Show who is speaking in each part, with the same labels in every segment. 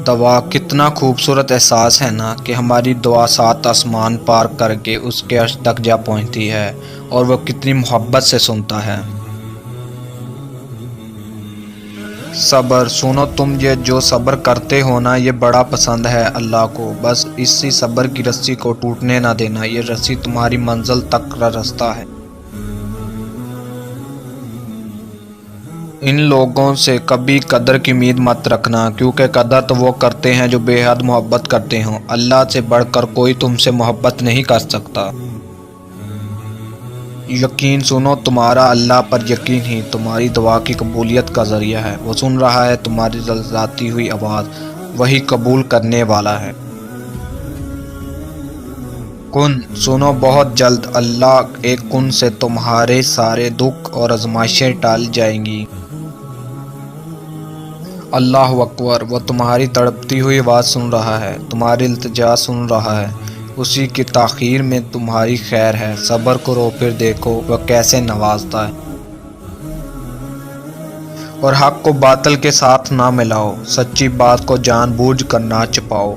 Speaker 1: دعا کتنا خوبصورت احساس ہے نا کہ ہماری دعا 7 آسمان پار کر کے اس کے عرش تک جا پہنچتی ہے اور وہ کتنی محبت سے سنتا ہے۔ صبر، سنو تم یہ جو صبر کرتے ہو نا یہ بڑا پسند ہے اللہ کو، بس اسی صبر کی رسی کو ٹوٹنے نہ دینا، یہ رسی تمہاری منزل تک کا راستہ ہے۔ ان لوگوں سے کبھی قدر کی امید مت رکھنا، کیونکہ قدر تو وہ کرتے ہیں جو بے حد محبت کرتے ہوں، اللہ سے بڑھ کر کوئی تم سے محبت نہیں کر سکتا۔ یقین، سنو تمہارا اللہ پر یقین ہی تمہاری دعا کی قبولیت کا ذریعہ ہے، وہ سن رہا ہے تمہاری زلزلاتی ہوئی آواز، وہی قبول کرنے والا ہے۔ کن، سنو بہت جلد اللہ ایک کن سے تمہارے سارے دکھ اور آزمائشیں ٹال جائیں گی۔ اللہ اکبر، وہ تمہاری تڑپتی ہوئی آواز سن رہا ہے، تمہاری التجا سن رہا ہے، اسی کی تاخیر میں تمہاری خیر ہے۔ صبر کرو پھر دیکھو وہ کیسے نوازتا ہے۔ اور حق کو باطل کے ساتھ نہ ملاؤ، سچی بات کو جان بوجھ کر نہ چھپاؤ۔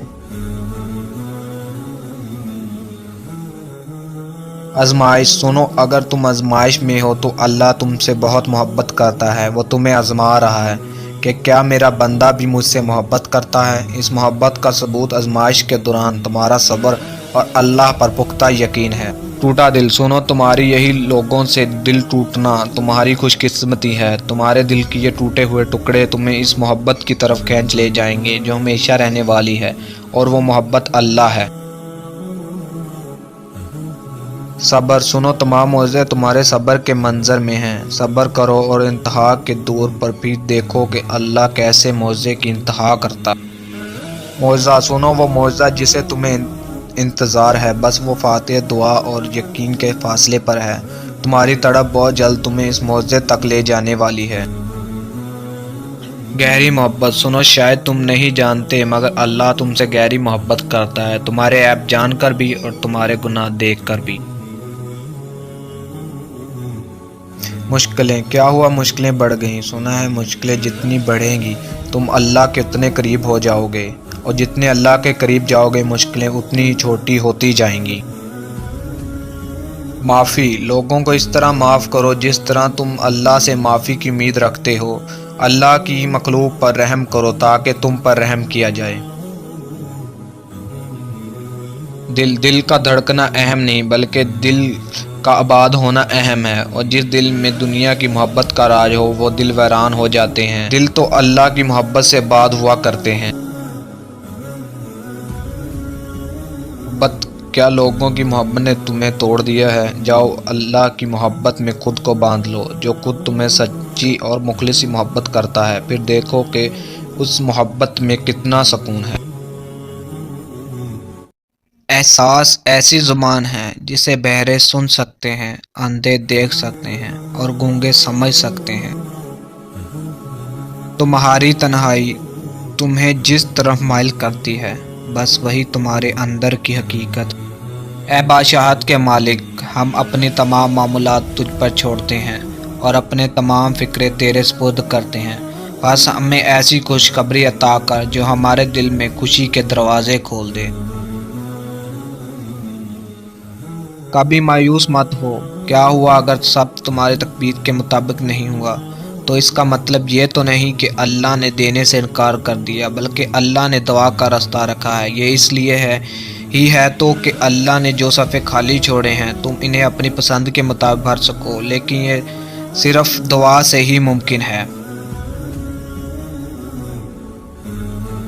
Speaker 1: آزمائش، سنو اگر تم آزمائش میں ہو تو اللہ تم سے بہت محبت کرتا ہے، وہ تمہیں آزما رہا ہے کہ کیا میرا بندہ بھی مجھ سے محبت کرتا ہے۔ اس محبت کا ثبوت آزمائش کے دوران تمہارا صبر اور اللہ پر پختہ یقین ہے۔ ٹوٹا دل، سنو تمہاری یہی لوگوں سے دل ٹوٹنا تمہاری خوش قسمتی ہے، تمہارے دل کے یہ ٹوٹے ہوئے ٹکڑے تمہیں اس محبت کی طرف کھینچ لے جائیں گے جو ہمیشہ رہنے والی ہے، اور وہ محبت اللہ ہے۔ صبر، سنو تمام معجزے تمہارے صبر کے منظر میں ہیں، صبر کرو اور انتہا کے دور پر بھی دیکھو کہ اللہ کیسے معجزے کی انتہا کرتا ہے۔ معجزہ، سنو وہ معجزہ جسے تمہیں انتظار ہے، بس وہ فاتح دعا اور یقین کے فاصلے پر ہے، تمہاری تڑپ بہت جلد تمہیں اس معجزے تک لے جانے والی ہے۔ گہری محبت، سنو شاید تم نہیں جانتے مگر اللہ تم سے گہری محبت کرتا ہے، تمہارے عیب جان کر بھی اور تمہارے گناہ دیکھ کر بھی۔ مشکلیں، کیا ہوا مشکلیں بڑھ گئیں؟ سنا ہے مشکلیں جتنی بڑھیں گی تم اللہ کے اتنے قریب ہو جاؤ گے، اور جتنے اللہ کے قریب جاؤ گے مشکلیں اتنی ہی چھوٹی ہوتی جائیں گی۔ معافی، لوگوں کو اس طرح معاف کرو جس طرح تم اللہ سے معافی کی امید رکھتے ہو، اللہ کی مخلوق پر رحم کرو تاکہ تم پر رحم کیا جائے۔ دل کا دھڑکنا اہم نہیں بلکہ دل کا آباد ہونا اہم ہے، اور جس دل میں دنیا کی محبت کا راج ہو وہ دل ویران ہو جاتے ہیں، دل تو اللہ کی محبت سے آباد ہوا کرتے ہیں۔ محبت، کیا لوگوں کی محبت نے تمہیں توڑ دیا ہے؟ جاؤ اللہ کی محبت میں خود کو باندھ لو جو خود تمہیں سچی اور مخلصی محبت کرتا ہے، پھر دیکھو کہ اس محبت میں کتنا سکون ہے۔ احساس ایسی زبان ہے جسے بہرے سن سکتے ہیں، اندھے دیکھ سکتے ہیں اور گونگے سمجھ سکتے ہیں۔ تمہاری تنہائی تمہیں جس طرف مائل کرتی ہے بس وہی تمہارے اندر کی حقیقت۔ اے بادشاہت کے مالک، ہم اپنی تمام معاملات تجھ پر چھوڑتے ہیں اور اپنے تمام فکرے تیرے سپرد کرتے ہیں، بس ہمیں ایسی خوشخبری عطا کر جو ہمارے دل میں خوشی کے دروازے کھول دے۔ کبھی مایوس مت ہو، کیا ہوا اگر سب تمہاری تقدیر کے مطابق نہیں ہوا؟ تو اس کا مطلب یہ تو نہیں کہ اللہ نے دینے سے انکار کر دیا، بلکہ اللہ نے دعا کا راستہ رکھا ہے۔ یہ اس لیے ہے تو کہ اللہ نے جو صفحے خالی چھوڑے ہیں تم انہیں اپنی پسند کے مطابق بھر سکو، لیکن یہ صرف دعا سے ہی ممکن ہے۔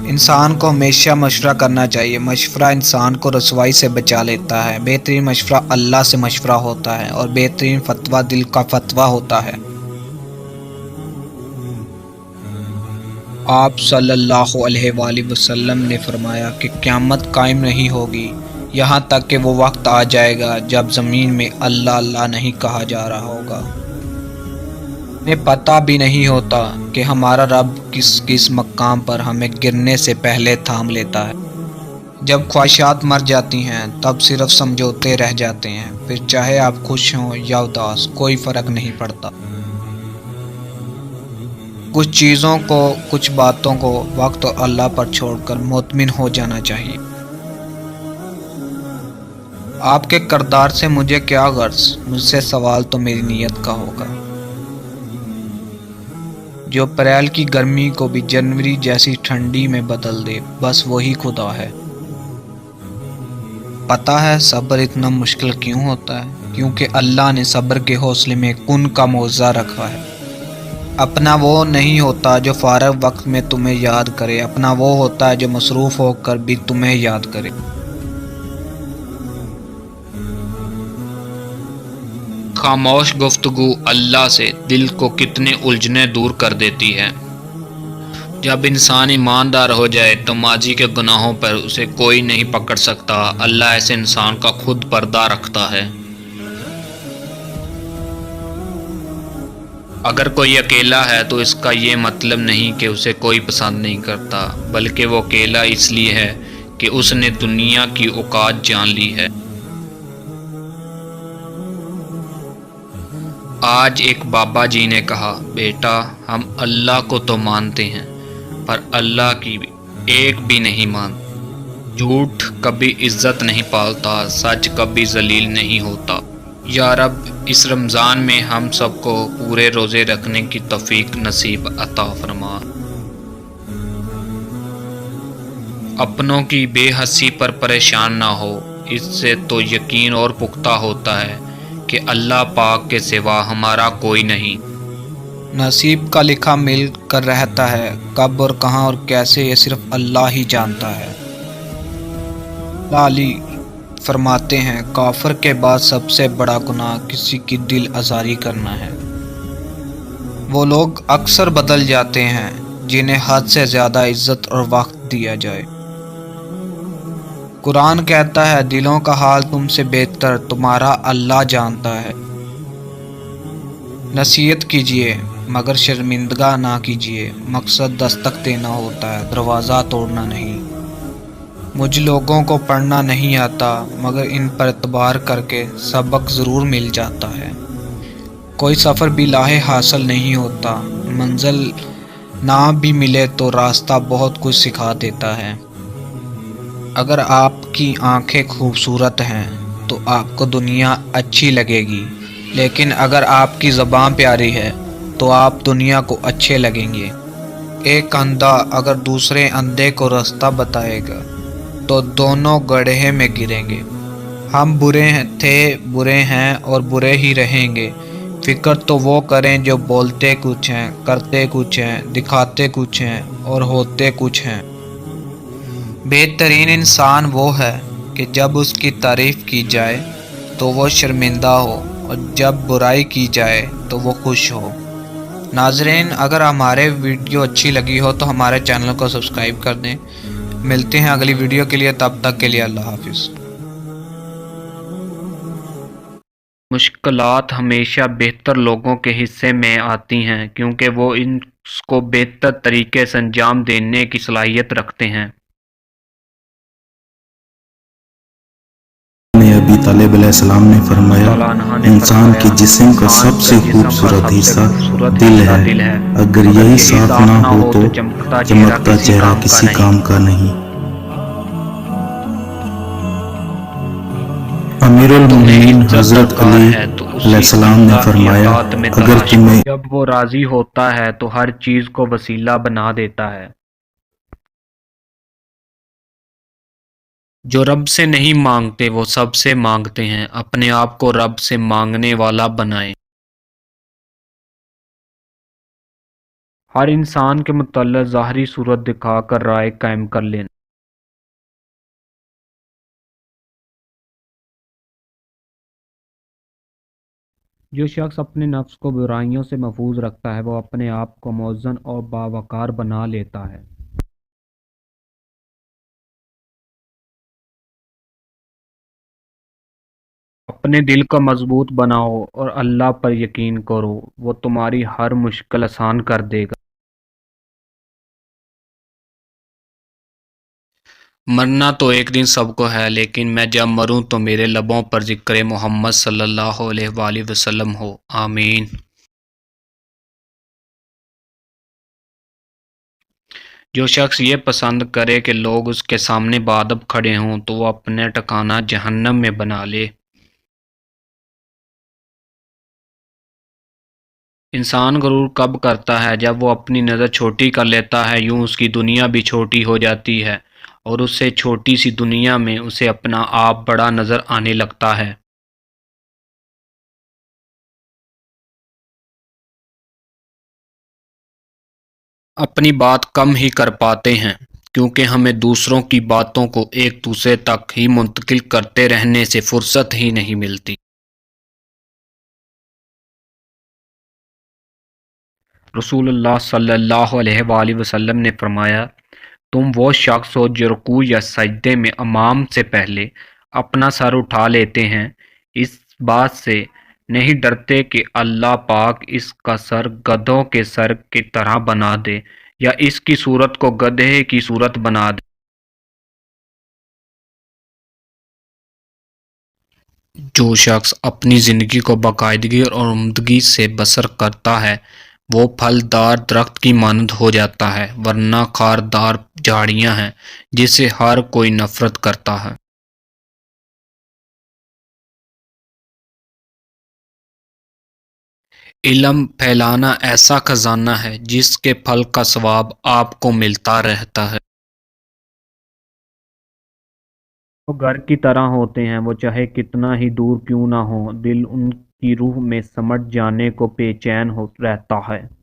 Speaker 1: انسان کو ہمیشہ مشورہ کرنا چاہیے، مشورہ انسان کو رسوائی سے بچا لیتا ہے۔ بہترین مشورہ اللہ سے مشورہ ہوتا ہے اور بہترین فتویٰ دل کا فتویٰ ہوتا ہے۔ آپ صلی اللہ علیہ وآلہ وسلم نے فرمایا کہ قیامت قائم نہیں ہوگی یہاں تک کہ وہ وقت آ جائے گا جب زمین میں اللہ اللہ نہیں کہا جا رہا ہوگا۔ ہمیں پتہ بھی نہیں ہوتا کہ ہمارا رب کس کس مقام پر ہمیں گرنے سے پہلے تھام لیتا ہے۔ جب خواہشات مر جاتی ہیں تب صرف سمجھوتے رہ جاتے ہیں، پھر چاہے آپ خوش ہوں یا اداس کوئی فرق نہیں پڑتا۔ کچھ چیزوں کو، کچھ باتوں کو وقت اور اللہ پر چھوڑ کر مطمئن ہو جانا چاہیے۔ آپ کے کردار سے مجھے کیا غرض، مجھ سے سوال تو میری نیت کا ہوگا۔ جو اپریل کی گرمی کو بھی جنوری جیسی ٹھنڈی میں بدل دے، بس وہی خدا ہے۔ پتہ ہے صبر اتنا مشکل کیوں ہوتا ہے؟ کیونکہ اللہ نے صبر کے حوصلے میں کن کا معجزہ رکھا ہے۔ اپنا وہ نہیں ہوتا جو فارغ وقت میں تمہیں یاد کرے، اپنا وہ ہوتا ہے جو مصروف ہو کر بھی تمہیں یاد کرے۔
Speaker 2: خاموش گفتگو اللہ سے دل کو کتنے الجھنیں دور کر دیتی ہے۔ جب انسان ایماندار ہو جائے تو ماضی کے گناہوں پر اسے کوئی نہیں پکڑ سکتا۔ اللہ ایسے انسان کا خود پردہ رکھتا ہے۔ اگر کوئی اکیلا ہے تو اس کا یہ مطلب نہیں کہ اسے کوئی پسند نہیں کرتا، بلکہ وہ اکیلا اس لیے ہے کہ اس نے دنیا کی اوقات جان لی ہے۔ آج ایک بابا جی نے کہا، بیٹا ہم اللہ کو تو مانتے ہیں پر اللہ کی ایک بھی نہیں مانتے۔ جھوٹ کبھی عزت نہیں پالتا، سچ کبھی ذلیل نہیں ہوتا۔ یا رب اس رمضان میں ہم سب کو پورے روزے رکھنے کی توفیق نصیب عطا فرما۔ اپنوں کی بے حسی پر پریشان نہ ہو، اس سے تو یقین اور پختہ ہوتا ہے کہ اللہ پاک کے سوا ہمارا کوئی نہیں۔
Speaker 1: نصیب کا لکھا مل کر رہتا ہے، کب اور کہاں اور کیسے یہ صرف اللہ ہی جانتا ہے۔ علی فرماتے ہیں، کافر کے بعد سب سے بڑا گناہ کسی کی دل آزاری کرنا ہے۔ وہ لوگ اکثر بدل جاتے ہیں جنہیں حد سے زیادہ عزت اور وقت دیا جائے۔ قرآن کہتا ہے، دلوں کا حال تم سے بہتر تمہارا اللہ جانتا ہے۔ نصیحت کیجیے مگر شرمندگی نہ کیجیے، مقصد دستک دینا ہوتا ہے، دروازہ توڑنا نہیں۔ مجھ لوگوں کو پڑھنا نہیں آتا مگر ان پر اعتبار کر کے سبق ضرور مل جاتا ہے۔ کوئی سفر بھی لاحق حاصل نہیں ہوتا، منزل نہ بھی ملے تو راستہ بہت کچھ سکھا دیتا ہے۔ اگر آپ کی آنکھیں خوبصورت ہیں تو آپ کو دنیا اچھی لگے گی، لیکن اگر آپ کی زبان پیاری ہے تو آپ دنیا کو اچھے لگیں گے۔ ایک اندھا اگر دوسرے اندھے کو راستہ بتائے گا تو دونوں گڑھے میں گریں گے۔ ہم برے تھے، برے ہیں اور برے ہی رہیں گے۔ فکر تو وہ کریں جو بولتے کچھ ہیں، کرتے کچھ ہیں، دکھاتے کچھ ہیں اور ہوتے کچھ ہیں۔ بہترین انسان وہ ہے کہ جب اس کی تعریف کی جائے تو وہ شرمندہ ہو اور جب برائی کی جائے تو وہ خوش ہو۔ ناظرین، اگر ہمارے ویڈیو اچھی لگی ہو تو ہمارے چینل کو سبسکرائب کر دیں۔ ملتے ہیں اگلی ویڈیو کے لیے، تب تک کے لیے اللہ حافظ۔
Speaker 2: مشکلات ہمیشہ بہتر لوگوں کے حصے میں آتی ہیں کیونکہ وہ اس کو بہتر طریقے سے انجام دینے کی صلاحیت رکھتے ہیں۔
Speaker 3: ابی طالب علیہ السلام نے فرمایا، انسان کے جسم کا سب سے خوبصورت حصہ دل ہے، اگر یہی صاف نہ ہو تو چمکتا چہرہ کسی کام کا نہیں۔ امیر المومنین حضرت علی علیہ السلام نے فرمایا، اگر تمہیں
Speaker 2: جب وہ راضی ہوتا ہے تو ہر چیز کو وسیلہ بنا دیتا ہے۔ جو رب سے نہیں مانگتے وہ سب سے مانگتے ہیں، اپنے آپ کو رب سے مانگنے والا بنائیں۔ ہر انسان کے متعلق ظاہری صورت دکھا کر رائے قائم کر لینا۔ جو شخص اپنے نفس کو برائیوں سے محفوظ رکھتا ہے وہ اپنے آپ کو موزن اور باوقار بنا لیتا ہے۔ اپنے دل کو مضبوط بناؤ اور اللہ پر یقین کرو، وہ تمہاری ہر مشکل آسان کر دے گا۔ مرنا تو ایک دن سب کو ہے، لیکن میں جب مروں تو میرے لبوں پر ذکر محمد صلی اللہ علیہ وآلہ وسلم ہو۔ آمین۔ جو شخص یہ پسند کرے کہ لوگ اس کے سامنے بادب کھڑے ہوں تو وہ اپنے ٹھکانہ جہنم میں بنا لے۔ انسان غرور کب کرتا ہے؟ جب وہ اپنی نظر چھوٹی کر لیتا ہے، یوں اس کی دنیا بھی چھوٹی ہو جاتی ہے اور اس سے چھوٹی سی دنیا میں اسے اپنا آپ بڑا نظر آنے لگتا ہے۔ اپنی بات کم ہی کر پاتے ہیں کیونکہ ہمیں دوسروں کی باتوں کو ایک دوسرے تک ہی منتقل کرتے رہنے سے فرصت ہی نہیں ملتی۔ رسول اللہ صلی اللہ علیہ وآلہ وسلم نے فرمایا، تم وہ شخص ہو جو رکوع یا سجدے میں امام سے پہلے اپنا سر اٹھا لیتے ہیں، اس بات سے نہیں ڈرتے کہ اللہ پاک اس کا سر گدھوں کے سر کی طرح بنا دے یا اس کی صورت کو گدھے کی صورت بنا دے۔ جو شخص اپنی زندگی کو باقاعدگی اور عمدگی سے بسر کرتا ہے وہ پھلدار درخت کی مانند ہو جاتا ہے، ورنہ خاردار جھاڑیاں ہیں جس سے ہر کوئی نفرت کرتا ہے۔ علم پھیلانا ایسا خزانہ ہے جس کے پھل کا ثواب آپ کو ملتا رہتا ہے۔ وہ گھر کی طرح ہوتے ہیں، وہ چاہے کتنا ہی دور کیوں نہ ہوں، دل ان کی روح میں سمٹ جانے کو بے چین رہتا ہے۔